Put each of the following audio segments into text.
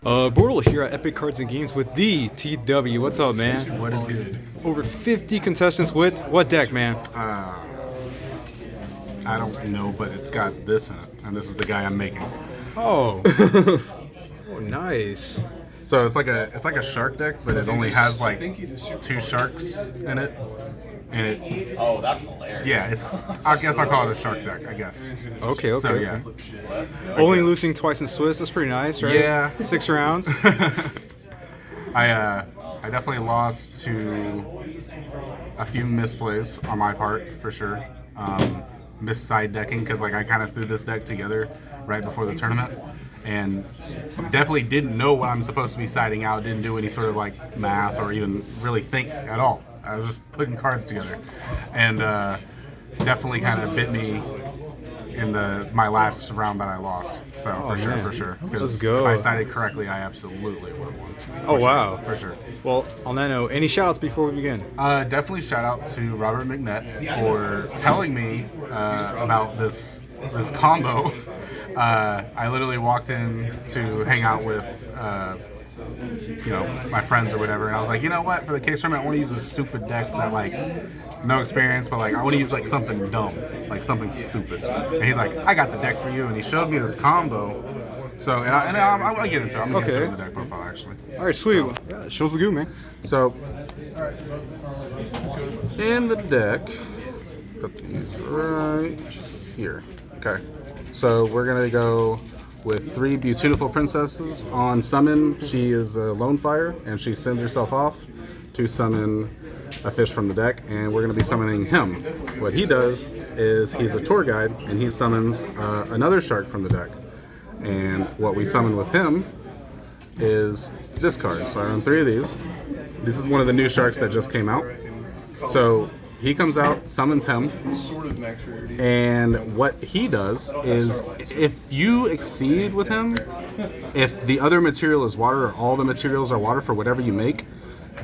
BORTLE here at Epic Cards and Games with the TW. What's up, man? What is good? Over 50 contestants with what deck, man? I don't know, but it's got this in it, and this is the guy I'm making. Oh, oh, nice. So it's like a shark deck, but it only has like 2 sharks in it, and it. Oh, that's hilarious. Yeah, I guess I'll call it a shark deck. I guess. Okay, okay. So yeah. Only losing twice in Swiss. That's pretty nice, right? Yeah. 6 rounds. I definitely lost to a few misplays on my part for sure. Missed side decking because like I kind of threw this deck together right before the tournament, and definitely didn't know what I'm supposed to be siding out. Didn't do any sort of like math or even really think at all. I was just putting cards together, and definitely kind of bit me in my last round that I lost. So for sure. Let's go. If I sided correctly, I absolutely would have won. Oh, wow. For sure. Well, on that note, any shout outs before we begin? Definitely shout out to Robert McNett for telling me about this combo. I literally walked in to hang out with my friends or whatever, and I was like, you know what, for the case tournament I want to use a stupid deck that like no experience, but like I want to use like something dumb, like something stupid. And he's like, I got the deck for you, and he showed me this combo. So I'm gonna get into it. I'm gonna get into it in the deck profile actually. All right, sweet. Yeah, shows the goo, man. So in the deck, put these right here. Okay. So we're gonna go with 3 beautiful princesses. On summon, she is a lone fire, and she sends herself off to summon a fish from the deck, and we're going to be summoning him. What he does is he's a tour guide, and he summons another shark from the deck. And what we summon with him is this card. So I own 3 of these. This is one of the new sharks that just came out. So he comes out, summons him, and what he does is if you exceed with him, if the other material is water or all the materials are water for whatever you make,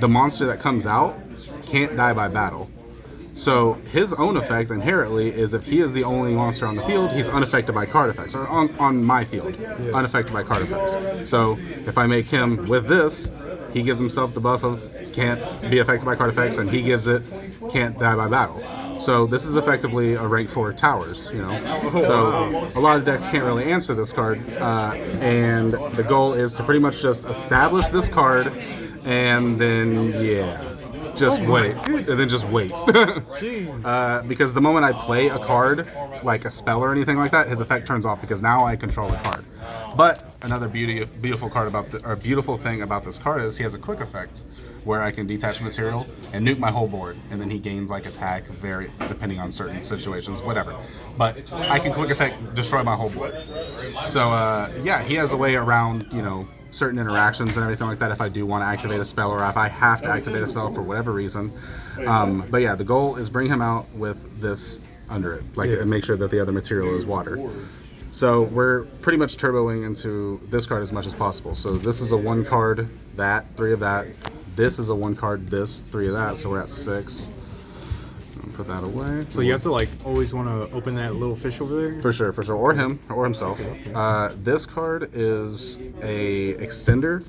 the monster that comes out can't die by battle. So his own effect inherently is if he is the only monster on the field, he's unaffected by card effects, or on my field, unaffected by card effects. So if I make him with this, he gives himself the buff of can't be affected by card effects, and he gives it can't die by battle. So this is effectively a rank 4 towers, you know. So a lot of decks can't really answer this card, and the goal is to pretty much just establish this card, and then just wait, and then just wait. Because the moment I play a card, like a spell or anything like that, his effect turns off because now I control the card. But another beautiful thing about this card is he has a quick effect where I can detach material and nuke my whole board, and then he gains like attack, depending on certain situations, whatever. But I can quick effect destroy my whole board. So he has a way around, certain interactions and everything like that if I do want to activate a spell, or if I have to activate a spell for whatever reason. But yeah, the goal is bring him out with this under it, and make sure that the other material is water. So we're pretty much turboing into this card as much as possible. So this is a 1 card, that, 3 of that. This is a 1 card, this, 3 of that. So we're at 6. Put that away. So you have to like always want to open that little fish over there? For sure, or him, or himself. This card is a extender.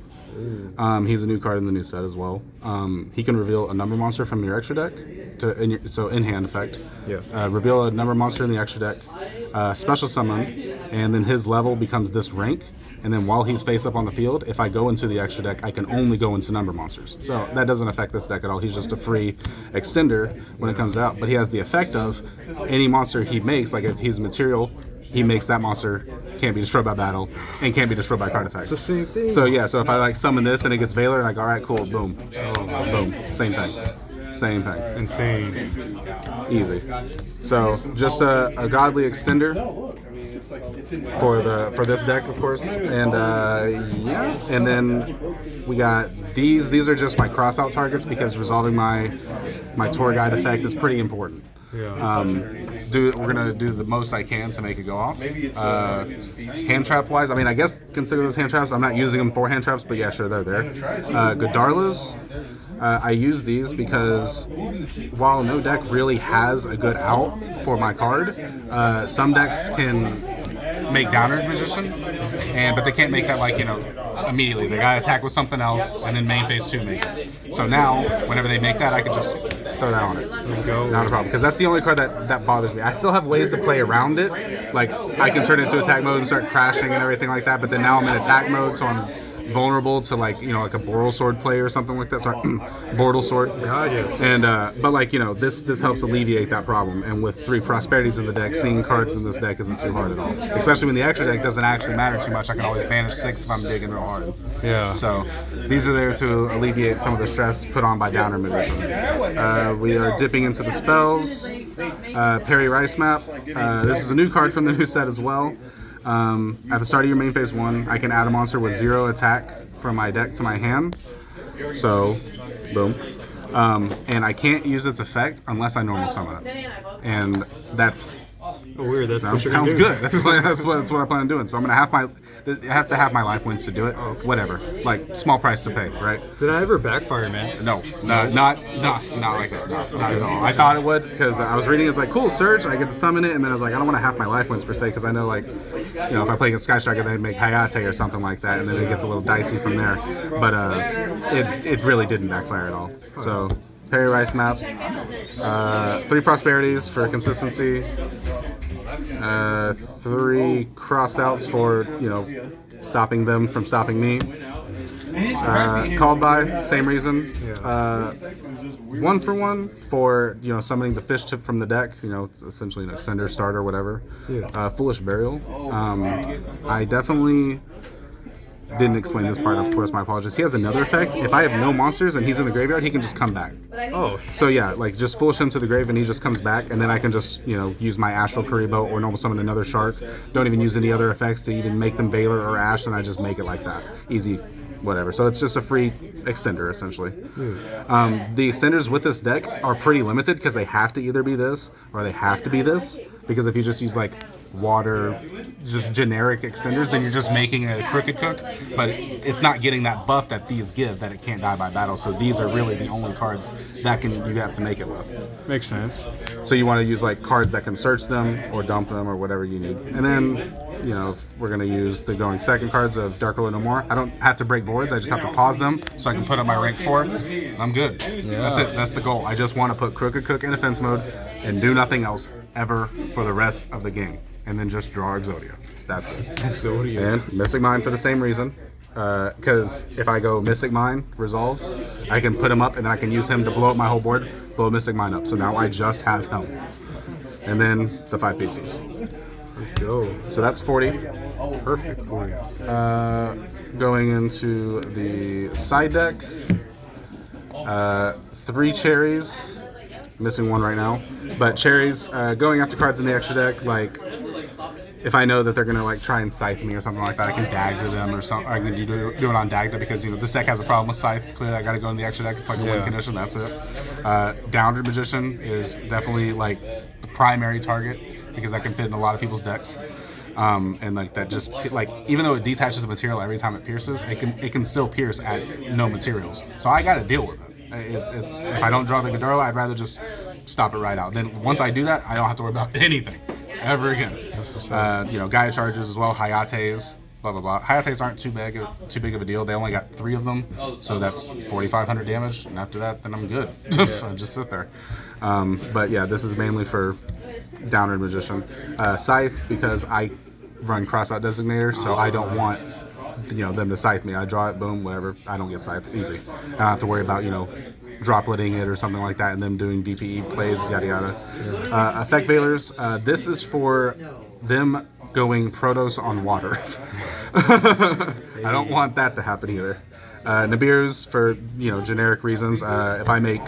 He's a new card in the new set as well. He can reveal a number monster from your extra deck, in hand effect. Yeah. Reveal a number monster in the extra deck, special summon, and then his level becomes this rank. And then while he's face up on the field, if I go into the extra deck, I can only go into number monsters. So that doesn't affect this deck at all. He's just a free extender when it comes out. But he has the effect of any monster he makes, like if he's material, he makes that monster can't be destroyed by battle and can't be destroyed by card effects. It's the same thing. So yeah, so if I like summon this and it gets Valor, like all right, cool, boom, boom, same thing. Same thing. Insane. Easy. So just a godly extender for this deck, of course, and and then we got these. These are just my cross out targets because resolving my tour guide effect is pretty important. Yeah. We're gonna do the most I can to make it go off. Hand trap wise, I mean, I guess consider those hand traps. I'm not using them for hand traps, but yeah, sure, they're there. Godarlas. I use these because while no deck really has a good out for my card, some decks can make Downward Magician, but they can't make that like, you know, immediately. They gotta attack with something else, and then main phase 2 make it. So now, whenever they make that, I can just throw that on it. Let's go. Not a problem, because that's the only card that bothers me. I still have ways to play around it. Like, I can turn it into attack mode and start crashing and everything like that, but then now I'm in attack mode, so I'm vulnerable to, like, you know, like a BROL sword play or something like that. Sorry, BORTLE sword. God, yes. And but like, you know, this helps alleviate that problem. And with 3 prosperities in the deck, seeing cards in this deck isn't too hard at all. Especially when the extra deck doesn't actually matter too much. I can always banish 6 if I'm digging real hard. Yeah. So these are there to alleviate some of the stress put on by Downer Magician. We are dipping into the spells. Parry Rice Map. This is a new card from the new set as well. At the start of your main phase 1, I can add a monster with 0 attack from my deck to my hand. So, boom. And I can't use its effect unless I normal summon it. And that's weird. That's what you're sounds gonna do. good. That's what I plan on doing. So I'm gonna have to have my life points to do it. Whatever. Like, small price to pay, right? Did I ever backfire, man? No, not like that. No, not at all. I thought it would, because I was reading, it's like, cool, Surge, I get to summon it, and then I was like, I don't want to have my life points per se, because I know, like, you know, if I play against Sky Striker, they make Hayate or something like that, and then it gets a little dicey from there. But it really didn't backfire at all. So, Parry Rice Map, 3 prosperities for consistency, 3 crossouts for, you know, stopping them from stopping me. Called by, same reason. 1 for 1 for, you know, summoning the fish tip from the deck. You know, it's essentially an extender, starter, whatever. Foolish Burial. I definitely didn't explain this part, of course, my apologies. He has another effect. If I have no monsters and he's in the graveyard, he can just come back. Oh. So yeah, like, just foolish him to the grave and he just comes back, and then I can just, you know, use my Astral Karibo or normal summon another shark. Don't even use any other effects to even make them Valor or Ash, and I just make it like that. Easy, whatever. So it's just a free extender, essentially. The extenders with this deck are pretty limited, because they have to either be this or they have to be this, because if you just use, like, water, just generic extenders, then you're just making a Crooked Cook, but it's not getting that buff that these give, that it can't die by battle. So these are really the only cards that you have to make it with. Makes sense. So you want to use, like, cards that can search them or dump them or whatever you need. And then, you know, we're going to use the going second cards of Dark Ruler No More. I don't have to break boards, I just have to pause them so I can put up my rank 4. I'm good. That's it. That's the goal. I just want to put Crooked Cook in defense mode and do nothing else ever for the rest of the game. And then just draw Exodia. That's it. Exodia. And Mystic Mine for the same reason. Because if I go Mystic Mine, resolves, I can put him up and then I can use him to blow up my whole board, blow Mystic Mine up. So now I just have him. And then the 5 pieces. Let's go. So that's 40. Perfect for you. Going into the side deck. 3 cherries. Missing 1 right now. But cherries, going after cards in the extra deck, like, if I know that they're gonna, like, try and scythe me or something like that, I can Dagda them or something. I can do it on Dagda, because, you know, this deck has a problem with scythe. Clearly, I gotta go in the extra deck. It's like a win condition. That's it. Downward Magician is definitely, like, the primary target, because that can fit in a lot of people's decks. And, like, that just, like, even though it detaches the material every time it pierces, it can still pierce at no materials. So I gotta deal with it. It's if I don't draw the Ghidorah, I'd rather just stop it right out. Then once I do that, I don't have to worry about anything ever again. You know, Gaia charges as well, Hayates, blah blah blah. Hayates aren't too big of a deal. They only got 3 of them, so that's 4,500 damage. And after that, then I'm good. I just sit there. But yeah, this is mainly for Downward Magician. Scythe, because I run Crossout Designator, so I don't want, you know, them to scythe me. I draw it, boom, whatever. I don't get scythed, easy. I don't have to worry about, you know, dropletting it or something like that, and them doing DPE plays, yada yada. Effect Veilers. This is for them going Protoss on water. I don't want that to happen either. Nibiru's for, you know, generic reasons. If I make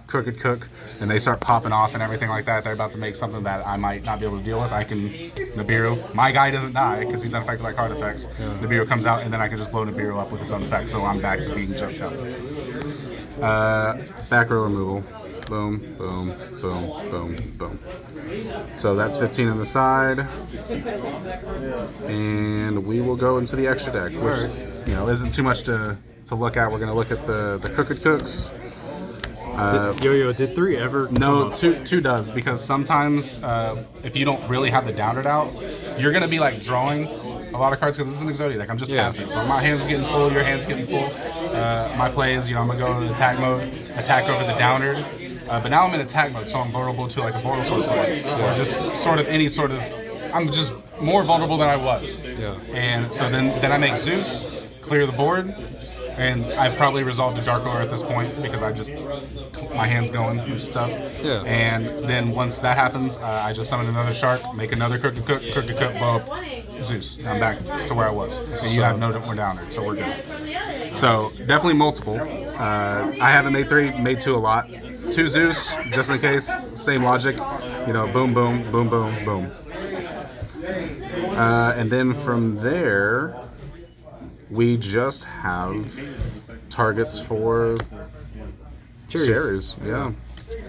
Crooked Cook and they start popping off and everything like that, they're about to make something that I might not be able to deal with, I can Nibiru. My guy doesn't die because he's unaffected by card effects. Nibiru comes out and then I can just blow Nibiru up with his own effect, so I'm back to being just him. Back row removal. Boom, boom, boom, boom, boom. So that's 15 on the side. And we will go into the extra deck, which, you know, isn't too much to look at. We're going to look at the Crooked Cooks. Did 3 ever? No, two does, because sometimes if you don't really have the downward out, you're gonna be like drawing a lot of cards because this is an Exodia deck. I'm just passing, so my hand's getting full, your hand's getting full. My play is, I'm gonna go into attack mode, attack over the downer. But now I'm in attack mode, so I'm vulnerable to like a BORTLE sort of play, or just sort of any sort of. I'm just more vulnerable than I was. Yeah. And so then I make Zeus, clear the board, and I've probably resolved a Dark Lord at this point because my hand's going and stuff. Yeah. And then once that happens, I just summon another shark, make another crooked cook, blow up Zeus. And I'm back to where I was. And you have no more downer, so we're good. So definitely multiple. I haven't made 3, made 2 a lot. 2 Zeus, just in case. Same logic. Boom, boom, boom, boom, boom. And then from there, we just have targets for cherries. Yeah.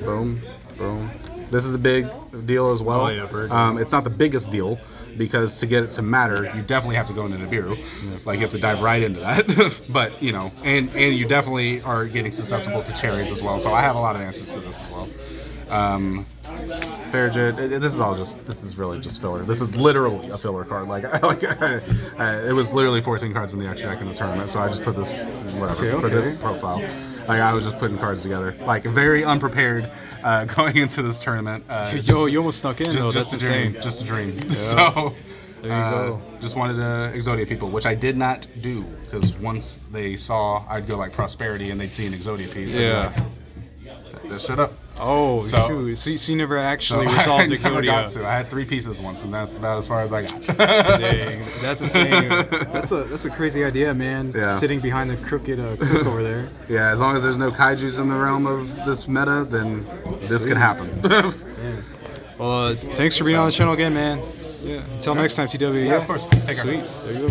Boom, boom. This is a big deal as well. Oh, yeah, it's not the biggest deal because to get it to matter, you definitely have to go into Nibiru. Like you have to dive right into that. But and you definitely are getting susceptible to cherries as well. So I have a lot of answers to this as well. Farigid, this is really just filler. This is literally a filler card. It was literally 14 cards in the extra deck in the tournament, so I just put this for this profile. I was just putting cards together, very unprepared going into this tournament. You almost snuck in. That's insane. Just a dream. Yeah. So there you go. just wanted to Exodia people, which I did not do because once they saw I'd go like prosperity and they'd see an Exodia piece. Yeah. This shit up. Oh, shoot. So you never actually resolved Exodia. I never got to. I had 3 pieces once, and that's about as far as I got. Dang, that's insane. That's a crazy idea, man. Yeah. Sitting behind the crooked cook over there. Yeah, as long as there's no kaijus in the realm of this meta, then this could happen. Yeah. Well, thanks for being on the channel again, man. Yeah. Until next time, TW. Yeah, of course. Take care. Sweet. There you go.